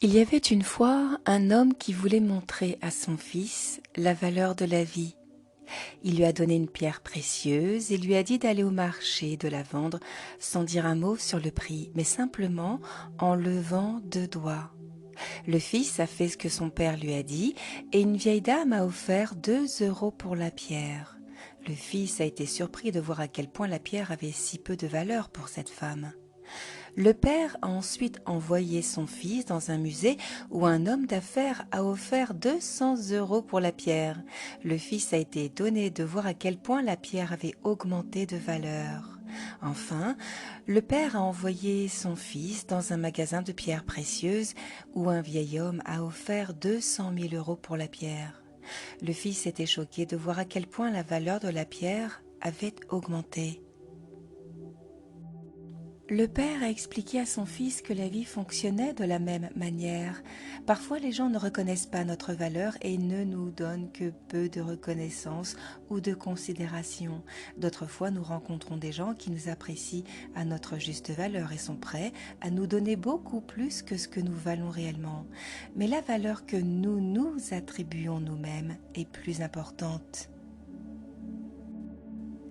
Il y avait une fois un homme qui voulait montrer à son fils la valeur de la vie. Il lui a donné une pierre précieuse et lui a dit d'aller au marché de la vendre sans dire un mot sur le prix, mais simplement en levant deux doigts. Le fils a fait ce que son père lui a dit et une vieille dame a offert 2 € pour la pierre. Le fils a été surpris de voir à quel point la pierre avait si peu de valeur pour cette femme. Le père a ensuite envoyé son fils dans un musée où un homme d'affaires a offert 200 € pour la pierre. Le fils a été étonné de voir à quel point la pierre avait augmenté de valeur. Enfin, le père a envoyé son fils dans un magasin de pierres précieuses où un vieil homme a offert 200 000 € pour la pierre. Le fils était choqué de voir à quel point la valeur de la pierre avait augmenté. Le père a expliqué à son fils que la vie fonctionnait de la même manière. Parfois, les gens ne reconnaissent pas notre valeur et ne nous donnent que peu de reconnaissance ou de considération. D'autres fois, nous rencontrons des gens qui nous apprécient à notre juste valeur et sont prêts à nous donner beaucoup plus que ce que nous valons réellement. Mais la valeur que nous nous attribuons nous-mêmes est plus importante.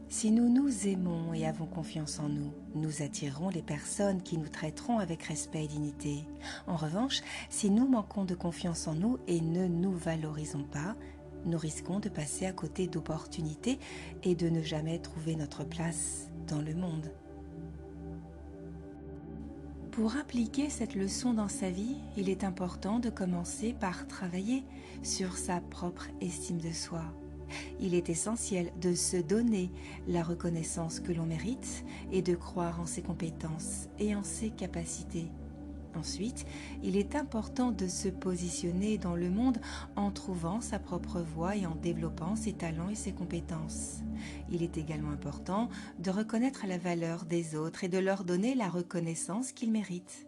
Si nous nous aimons et avons confiance en nous, nous attirerons les personnes qui nous traiteront avec respect et dignité. En revanche, si nous manquons de confiance en nous et ne nous valorisons pas, nous risquons de passer à côté d'opportunités et de ne jamais trouver notre place dans le monde. Pour appliquer cette leçon dans sa vie, il est important de commencer par travailler sur sa propre estime de soi. Il est essentiel de se donner la reconnaissance que l'on mérite et de croire en ses compétences et en ses capacités. Ensuite, il est important de se positionner dans le monde en trouvant sa propre voie et en développant ses talents et ses compétences. Il est également important de reconnaître la valeur des autres et de leur donner la reconnaissance qu'ils méritent.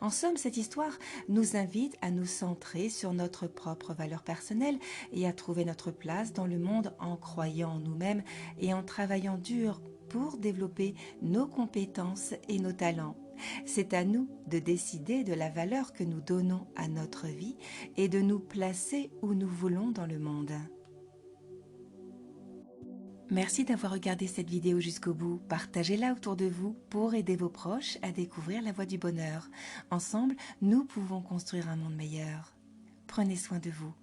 En somme, cette histoire nous invite à nous centrer sur notre propre valeur personnelle et à trouver notre place dans le monde en croyant en nous-mêmes et en travaillant dur pour développer nos compétences et nos talents. C'est à nous de décider de la valeur que nous donnons à notre vie et de nous placer où nous voulons dans le monde. Merci d'avoir regardé cette vidéo jusqu'au bout. Partagez-la autour de vous pour aider vos proches à découvrir la voie du bonheur. Ensemble, nous pouvons construire un monde meilleur. Prenez soin de vous.